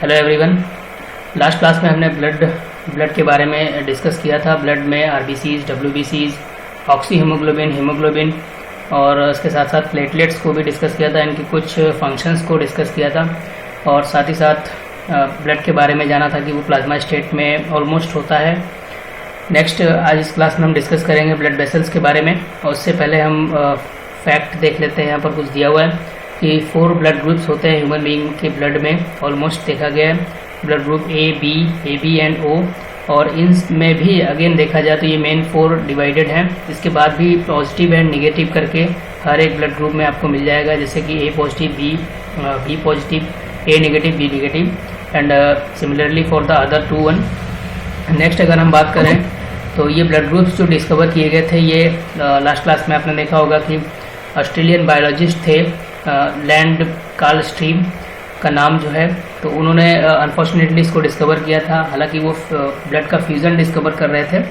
Hello everyone. Last class में हमने blood के बारे में डिस्कस किया था। ब्लड में आरबीसीज, डब्ल्यूबीसीज, ऑक्सी हीमोग्लोबिन और उसके साथ साथ प्लेटलेट्स को भी डिस्कस किया था। इनकी कुछ फंक्शंस को डिस्कस किया था और साथ ही साथ ब्लड के बारे में जाना था कि वो प्लाज्मा स्टेट में ऑलमोस्ट होता है। नेक्स्ट आज इस क्लास में हम डिस्कस करेंगे ब्लड वेसल्स के बारे में, और उससे पहले हम फैक्ट देख लेते हैं। यहाँ पर कुछ दिया हुआ है कि 4 ब्लड ग्रुप्स होते हैं ह्यूमन बीइंग के ब्लड में, ऑलमोस्ट देखा गया है। Blood group A B and O, और इनमें भी अगेन देखा जाए तो ये मेन 4 डिवाइडेड हैं। इसके बाद भी पॉजिटिव एंड निगेटिव करके हर एक ब्लड ग्रुप में आपको मिल जाएगा, जैसे कि A positive, B positive, A negative, B negative and similarly for the other 2 1। Next अगर हम बात करें तो ये ब्लड ग्रुप्स जो डिस्कवर किए गए थे, ये लास्ट क्लास में आपने देखा होगा कि ऑस्ट्रेलियन बायोलॉजिस्ट थे लैंड कार्ल स्ट्रीम का नाम जो है, तो उन्होंने अनफॉर्चुनेटली इसको डिस्कवर किया था। हालांकि वो ब्लड का फ्यूज़न डिस्कवर कर रहे थे।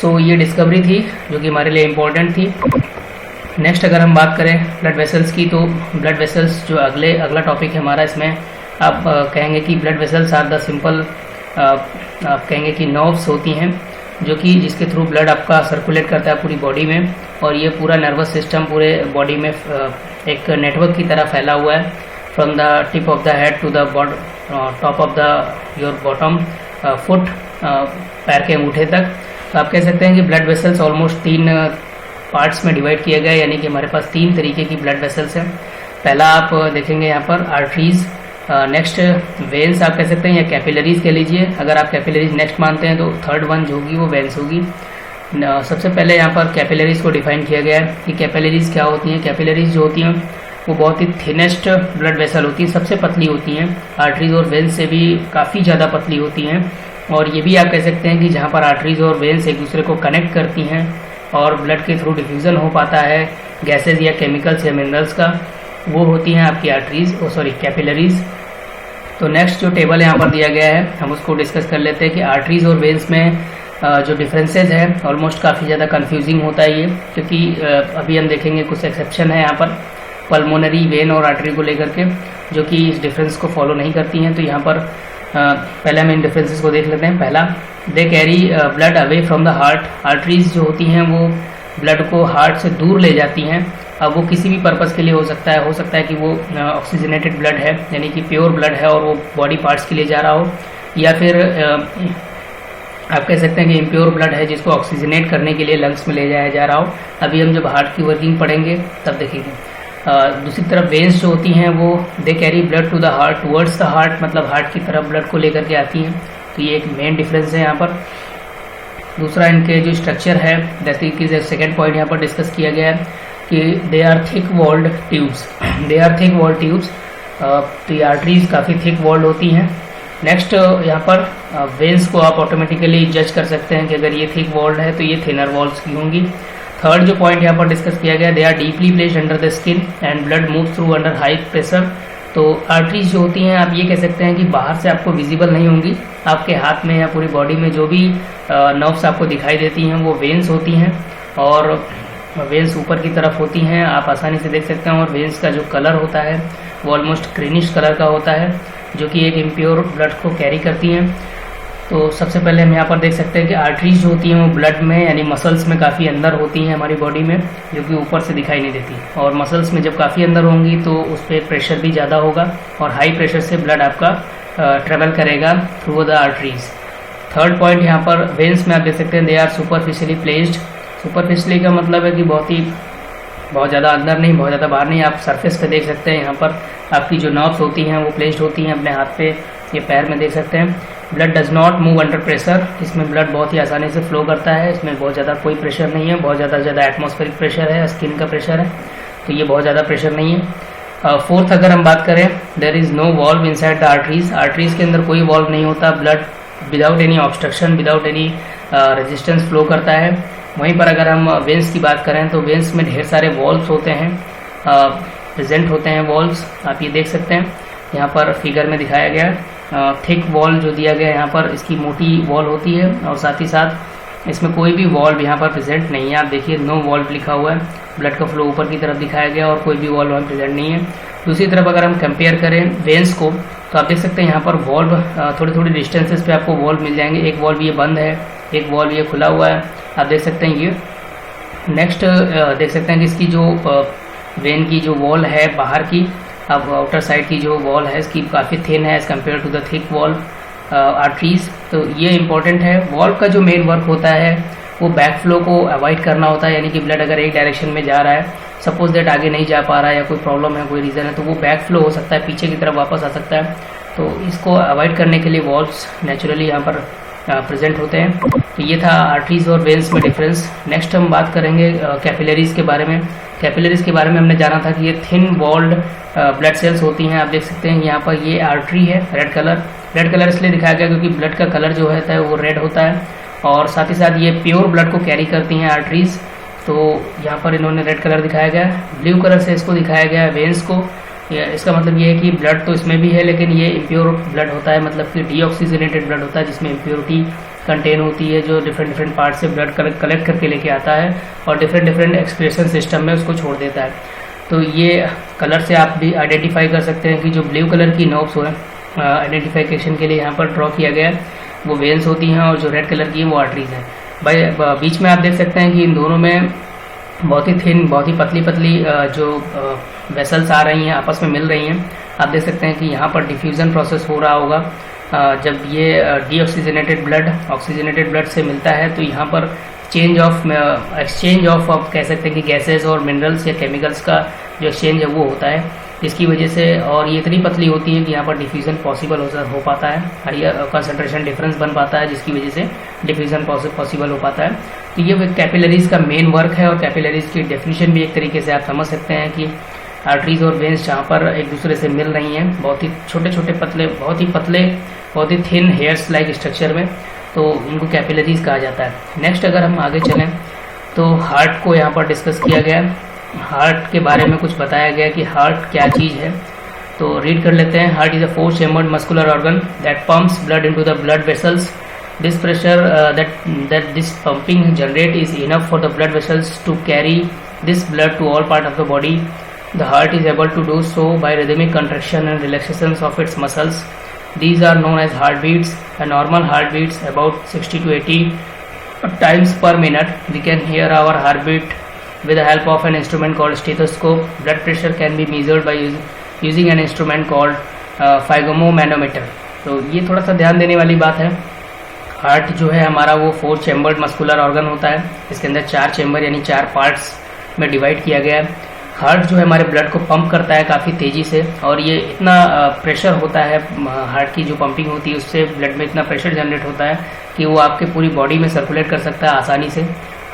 सो ये डिस्कवरी थी जो कि हमारे लिए इम्पोर्टेंट थी। नेक्स्ट अगर हम बात करें ब्लड वेसल्स की, तो ब्लड वेसल्स जो अगला टॉपिक है हमारा, इसमें आप कहेंगे कि blood vessels are the simple, आप कहेंगे कि नर्व्स होती हैं जो कि जिसके थ्रू ब्लड आपका सर्कुलेट करता है पूरी बॉडी में, और ये पूरा नर्वस सिस्टम पूरे बॉडी में एक नेटवर्क की तरह फैला हुआ है, from the tip of the head to the top of the your bottom foot, पैर के अंगूठे तक। तो आप कह सकते हैं कि ब्लड वेसल्स ऑलमोस्ट 3 पार्ट्स में डिवाइड किए गए, यानी कि हमारे पास 3 तरीके की ब्लड वेसल्स हैं। पहला आप देखेंगे यहाँ पर आर्टरीज, नेक्स्ट वेन्स आप कह सकते हैं, या कैपिलरीज कह लीजिए। अगर आप कैपिलरीज नेक्स्ट मानते हैं तो थर्ड वन जो होगी वो वेन्स होगी। सबसे पहले यहाँ पर कैपिलरीज को डिफाइन किया गया है कि कैपिलरीज क्या होती हैं। कैपिलरीज जो होती हैं वो बहुत ही थिनेस्ट ब्लड वेसल होती हैं, सबसे पतली होती हैं। आर्टरीज और वेन्स से भी काफ़ी ज़्यादा पतली होती हैं, और ये भी आप कह सकते हैं कि जहाँ पर आर्टरीज और वेन्स एक दूसरे को कनेक्ट करती हैं और ब्लड के थ्रू डिफ्यूज़न हो पाता है गैसेज या केमिकल्स या मिनरल्स का, वो होती हैं आपकी कैपिलरीज। तो नेक्स्ट जो टेबल यहाँ पर दिया गया है हम उसको डिस्कस कर लेते हैं कि आर्टरीज और वेन्स में जो डिफरेंसेस है ऑलमोस्ट काफ़ी ज़्यादा कंफ्यूजिंग होता है ये, क्योंकि अभी हम देखेंगे कुछ एक्सेप्शन है यहाँ पर पल्मोनरी वेन और आर्टरी को लेकर के, जो कि इस डिफरेंस को फॉलो नहीं करती हैं। तो यहाँ पर पहले हम इन डिफरेंसेस को देख लेते हैं। पहला, दे carry blood away from the heart. Arteries जो होती हैं वो ब्लड को हार्ट से दूर ले जाती हैं। अब वो किसी भी पर्पज़ के लिए हो सकता है कि वो ऑक्सीजनेटेड ब्लड है, यानी कि प्योर ब्लड है और वो बॉडी पार्ट्स के लिए जा रहा हो, या फिर आप कह सकते हैं कि इम्प्योर ब्लड है जिसको ऑक्सीजनेट करने के लिए लंग्स में ले जाया जा रहा हो। अभी हम जब हार्ट की वर्किंग पढ़ेंगे तब देखेंगे। दूसरी तरफ वेन्स जो होती हैं वो they carry blood to the heart, towards the heart, मतलब हार्ट की तरफ ब्लड को लेकर के आती हैं। तो ये एक मेन डिफरेंस है यहाँ पर। दूसरा, इनके जो स्ट्रक्चर है, जैसे कि सेकेंड पॉइंट यहाँ पर डिस्कस किया गया है कि they are thick walled tubes. तो ये आर्टरीज काफ़ी थिक वॉल्ड होती हैं। नेक्स्ट यहाँ पर वेन्स को आप ऑटोमेटिकली जज कर सकते हैं कि अगर ये थिक वॉल्ड है तो ये थिनर वॉल्स की होंगी। थर्ड जो पॉइंट यहाँ पर डिस्कस किया गया, they are deeply placed under the skin and blood moves through under high pressure. तो आर्टरीज जो होती हैं आप ये कह सकते हैं कि बाहर से आपको विजिबल नहीं होंगी, आपके हाथ में या पूरी बॉडी में जो भी नर्व्स आपको दिखाई देती हैं वो वेन्स होती हैं, और वेन्स ऊपर की तरफ होती हैं, आप आसानी से देख सकते हैं। और वेन्स का जो कलर होता है वो ऑलमोस्ट ग्रीनिश कलर का होता है, जो कि एक इम्प्योर ब्लड को कैरी करती हैं। तो सबसे पहले हम यहाँ पर देख सकते हैं कि आर्टरीज जो होती हैं वो ब्लड में यानी मसल्स में काफ़ी अंदर होती हैं हमारी बॉडी में, जो कि ऊपर से दिखाई नहीं देती। और मसल्स में जब काफ़ी अंदर होंगी तो उस पर प्रेशर भी ज़्यादा होगा, और हाई प्रेशर से ब्लड आपका ट्रेवल करेगा through the arteries. Third point यहाँ पर वेन्स में आप देख सकते हैं, they are superficially placed. Superficially का मतलब है कि बहुत ज़्यादा अंदर नहीं, बहुत ज़्यादा बाहर नहीं, आप सरफेस पे देख सकते हैं। यहाँ पर आपकी जो नर्व्स होती हैं वो प्लेस्ड होती हैं अपने हाथ पे, ये पैर में देख सकते हैं। Blood does not move under pressure, इसमें ब्लड बहुत ही आसानी से फ्लो करता है, इसमें बहुत ज़्यादा कोई प्रेशर नहीं है, बहुत ज़्यादा एटमॉस्फेरिक प्रेशर है, स्किन का प्रेशर है, तो ये बहुत ज़्यादा प्रेशर नहीं है। फोर्थ अगर हम बात करें, there is no valve inside the arteries. Arteries के अंदर कोई वॉल्व नहीं होता, blood without any obstruction, without any resistance flow करता है। वहीं पर अगर हम वेन्स की बात करें तो वेन्स में ढेर सारे वॉल्व्स होते हैं, प्रेजेंट होते हैं वॉल्व्स, आप ये देख सकते हैं यहाँ पर फिगर में दिखाया गया। थिक वॉल जो दिया गया है यहाँ पर, इसकी मोटी वॉल होती है, और साथ ही साथ इसमें कोई भी वॉल्व यहाँ पर प्रेजेंट नहीं है। आप देखिए नो वॉल्व लिखा हुआ है, ब्लड का फ्लो ऊपर की तरफ दिखाया गया और कोई भी वॉल्व वहाँ प्रेजेंट नहीं है। दूसरी तरफ अगर हम कंपेयर करें वेन्स को, तो आप देख सकते हैं यहाँ पर वॉल्व थोड़ी थोड़ी डिस्टेंसेस पे आपको वॉल्व मिल जाएंगे। एक वॉल्व ये बंद है, एक वॉल्व ये खुला हुआ है, आप देख सकते हैं ये। नेक्स्ट देख सकते हैं कि इसकी जो वेन की जो वॉल है बाहर की, अब आउटर साइड की जो वॉल है इसकी काफ़ी थिन है as compare to the thick wall arteries. तो ये इंपॉर्टेंट है। वॉल्व का जो मेन वर्क होता है वो बैक फ्लो को अवॉइड करना होता है, यानी कि ब्लड अगर एक डायरेक्शन में जा रहा है, सपोज दैट आगे नहीं जा पा रहा है या कोई प्रॉब्लम है, कोई रीज़न है, तो वो बैक फ्लो हो सकता है, पीछे की तरफ वापस आ सकता है। तो इसको अवॉइड करने के लिए वॉल्व्स नेचुरली यहाँ पर प्रेजेंट होते हैं। तो ये था आर्टरीज और वेन्स में डिफरेंस। नेक्स्ट हम बात करेंगे कैपिलरीज के बारे में। कैपिलरीज के बारे में हमने जाना था कि ये थिन वॉल्ड ब्लड सेल्स होती हैं। आप देख सकते हैं यहाँ पर ये आर्टरी है, रेड कलर इसलिए दिखाया गया क्योंकि ब्लड का कलर जो होता है वो रेड होता है, और साथ ही साथ ये प्योर ब्लड को कैरी करती हैं आर्टरीज। तो यहाँ पर इन्होंने रेड कलर दिखाया गया है। ब्लू कलर से इसको दिखाया गया है वेन्स को। इसका मतलब ये है कि ब्लड तो इसमें भी है लेकिन ये इम्प्योर ब्लड होता है, मतलब कि डीऑक्सीजनेटेड ब्लड होता है जिसमें इम्प्योरिटी कंटेन होती है, जो डिफरेंट पार्ट से ब्लड कलेक्ट करके लेके आता है और डिफरेंट एक्सक्रीशन सिस्टम में उसको छोड़ देता है। तो ये कलर से आप भी आइडेंटिफाई कर सकते हैं कि जो ब्लू कलर की नर्व्स है आइडेंटिफिकेशन के लिए यहाँ पर ड्रॉ किया गया है, वो वेन्स होती हैं, और जो रेड कलर की है वो आर्टरीज है। भाई बीच में आप देख सकते हैं कि इन दोनों में बहुत ही थिन, बहुत ही पतली जो वेसल्स आ रही हैं, आपस में मिल रही हैं। आप देख सकते हैं कि यहाँ पर डिफ्यूजन प्रोसेस हो रहा होगा। जब ये डीऑक्सीजनेटेड ब्लड ऑक्सीजनेटेड ब्लड से मिलता है तो यहाँ पर एक्सचेंज ऑफ आप कह सकते हैं कि गैसेस और मिनरल्स या केमिकल्स का जो एक्सचेंज है वो होता है, जिसकी वजह से, और ये इतनी पतली होती है कि यहाँ पर डिफ्यूजन पॉसिबल हो पाता है, हायर कंसंट्रेशन डिफरेंस बन पाता है, जिसकी वजह से डिफ्यूजन पॉसिबल हो पाता है। तो ये कैपिलरीज का मेन वर्क है, और कैपिलरीज की डेफिनेशन भी एक तरीके से आप समझ सकते हैं कि आर्टरीज और वेन्स जहाँ पर एक दूसरे से मिल रही हैं, बहुत ही छोटे पतले, बहुत ही थिन हेयर्स लाइक स्ट्रक्चर में, तो उनको कैपिलरीज कहा जाता है। नेक्स्ट अगर हम आगे चलें तो हार्ट को यहाँ पर डिस्कस किया गया। हार्ट के बारे में कुछ बताया गया कि हार्ट क्या चीज़ है, तो रीड कर लेते हैं। Heart is a 4 chambered muscular organ that pumps blood into the blood vessels. This pressure that this pumping generate is enough for the blood vessels to carry this blood to all part of the body. The heart is able to do so by rhythmic contraction and relaxations of its muscles. These are known as heartbeats. A normal heart beats about 60 to 80 times per minute. We can hear our heartbeat with the help of an instrument called stethoscope. Blood pressure can be measured by using an instrument called phygomomanometer. तो ये थोड़ा सा ध्यान देने वाली बात है। Heart जो है हमारा वो 4 चैम्बर्ड मस्कुलर ऑर्गन होता है। इसके अंदर 4 चैम्बर यानी 4 पार्ट्स में डिवाइड किया गया है। हार्ट जो है हमारे ब्लड को पंप करता है काफ़ी तेज़ी से, और ये इतना प्रेशर होता है, हार्ट की जो पंपिंग होती है उससे ब्लड में इतना प्रेशर जनरेट होता है कि वो आपके पूरी बॉडी में सर्कुलेट कर सकता है आसानी से,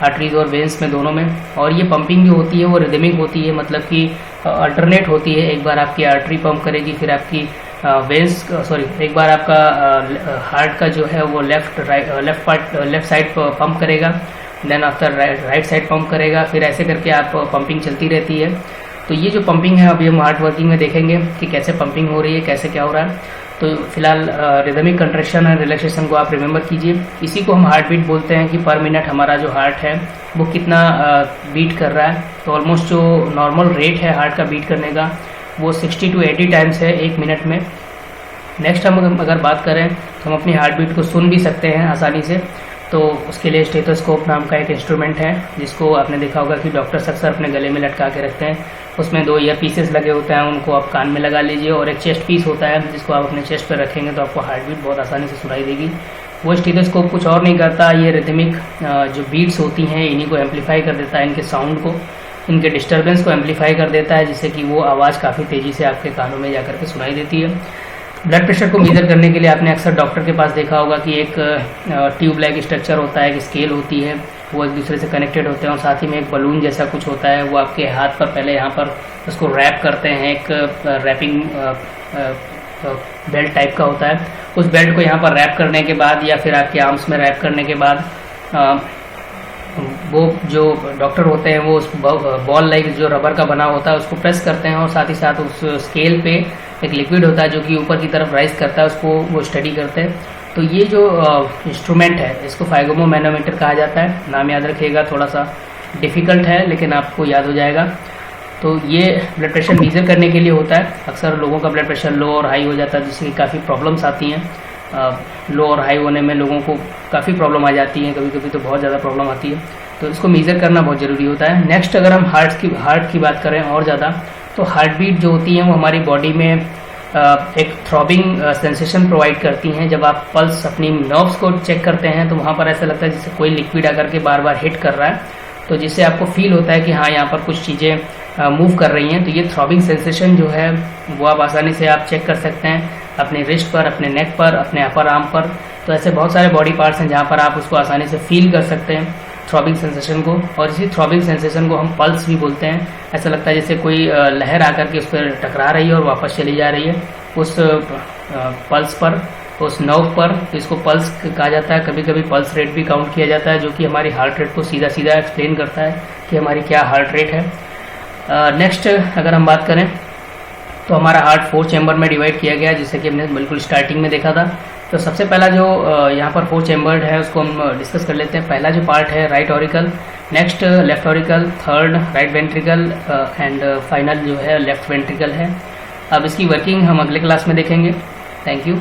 आर्टरीज और वेन्स में दोनों में। और ये पंपिंग जो होती है वो रिदमिक होती है, मतलब कि अल्टरनेट होती है। एक बार आपकी आर्टरी पंप करेगी, फिर आपकी एक बार आपका हार्ट का जो है वो लेफ्ट साइड पंप करेगा, then after right side pump करेगा, फिर ऐसे करके आप पंपिंग चलती रहती है। तो ये जो पंपिंग है अभी हम हार्ट वर्किंग में देखेंगे कि कैसे पंपिंग हो रही है, कैसे क्या हो रहा है। तो फिलहाल रिदमिक कंट्रैक्शन एंड रिलैक्सेशन को आप रिमेंबर कीजिए। इसी को हम हार्ट बीट बोलते हैं कि पर मिनट हमारा जो हार्ट है वो कितना बीट कर रहा है। तो ऑलमोस्ट जो नॉर्मल रेट है हार्ट का बीट करने का वो 60 to 80 टाइम्स है 1 मिनट में। नेक्स्ट हम अगर बात करें तो हम अपनी हार्ट बीट को सुन भी सकते हैं आसानी से। तो उसके लिए स्टेथोस्कोप नाम का एक इंस्ट्रूमेंट है जिसको आपने देखा होगा कि डॉक्टर्स अक्सर अपने गले में लटका के रखते हैं। उसमें 2 ईयर पीसेस लगे होते हैं, उनको आप कान में लगा लीजिए, और एक चेस्ट पीस होता है जिसको आप अपने चेस्ट पर रखेंगे तो आपको हार्ट बीट बहुत आसानी से सुनाई देगी। वो स्टेथोस्कोप कुछ और नहीं करता, ये रिदमिक जो बीट्स होती हैं इन्हीं को एम्पलीफाई कर देता है, इनके साउंड को, इनके डिस्टर्बेंस को एम्पलीफाई कर देता है, जिससे कि वो आवाज़ काफ़ी तेज़ी से आपके कानों में जाकर के सुनाई देती है। ब्लड प्रेशर को मेजर करने के लिए आपने अक्सर डॉक्टर के पास देखा होगा कि एक ट्यूब लाइक स्ट्रक्चर होता है, एक स्केल होती है, वो एक दूसरे से कनेक्टेड होते हैं, और साथ ही में एक बलून जैसा कुछ होता है, वो आपके हाथ पर पहले यहाँ पर उसको रैप करते हैं, एक रैपिंग बेल्ट टाइप का होता है। उस बेल्ट को यहाँ पर रैप करने के बाद या फिर आपके आर्म्स में रैप करने के बाद वो जो डॉक्टर होते हैं वो उस बॉल लाइक जो रबर का बना होता है उसको प्रेस करते हैं, और साथ ही साथ उस स्केल पे एक लिक्विड होता है जो कि ऊपर की तरफ राइज करता है, उसको वो स्टडी करते हैं। तो ये जो इंस्ट्रूमेंट है इसको फाइगोमोमैनोमीटर कहा जाता है। नाम याद रखिएगा, थोड़ा सा डिफिकल्ट है लेकिन आपको याद हो जाएगा। तो ये ब्लड प्रेशर मेजर करने के लिए होता है। अक्सर लोगों का ब्लड प्रेशर लो और हाई हो जाता है, जिससे काफ़ी प्रॉब्लम्स आती हैं। लो और हाई होने में लोगों को काफ़ी प्रॉब्लम आ जाती है, कभी कभी तो बहुत ज़्यादा प्रॉब्लम आती है, तो इसको मेजर करना बहुत ज़रूरी होता है। नेक्स्ट अगर हम हार्ट की बात करें और ज़्यादा, तो हार्ट बीट जो होती है वो हमारी बॉडी में एक थ्रॉबिंग सेंसेशन प्रोवाइड करती हैं। जब आप पल्स अपनी नर्व्स को चेक करते हैं तो वहाँ पर ऐसा लगता है जैसे कोई लिक्विड आकर के बार बार हिट कर रहा है, तो जिससे आपको फील होता है कि हाँ यहाँ पर कुछ चीज़ें मूव कर रही हैं। तो ये थ्रॉबिंग सेंसेशन जो है वो आप आसानी से आप चेक कर सकते हैं अपने रिस्ट पर, अपने नेक पर, अपने अपर आर्म पर। तो ऐसे बहुत सारे बॉडी पार्ट्स हैं जहाँ पर आप उसको आसानी से फील कर सकते हैं थ्रॉबिंग सेंसेशन को। और इसी थ्रॉबिंग सेंसेशन को हम पल्स भी बोलते हैं। ऐसा लगता है जैसे कोई लहर आकर के उस पर टकरा रही है और वापस चली जा रही है उस पल्स पर, उस नर्व पर। तो इसको पल्स कहा जाता है। कभी कभी पल्स रेट भी काउंट किया जाता है, जो कि हमारी हार्ट रेट को सीधा सीधा एक्सप्लेन करता है कि हमारी क्या हार्ट रेट है। नेक्स्ट अगर हम बात करें तो हमारा हार्ट 4 चैम्बर में डिवाइड किया गया है, जैसे कि हमने बिल्कुल स्टार्टिंग में देखा था। तो सबसे पहला जो यहाँ पर 4 चैम्बर्ड है उसको हम डिस्कस कर लेते हैं। पहला जो पार्ट है right auricle, next left auricle, third right ventricle and final जो है लेफ्ट वेंट्रिकल है। अब इसकी वर्किंग हम अगले क्लास में देखेंगे। Thank you.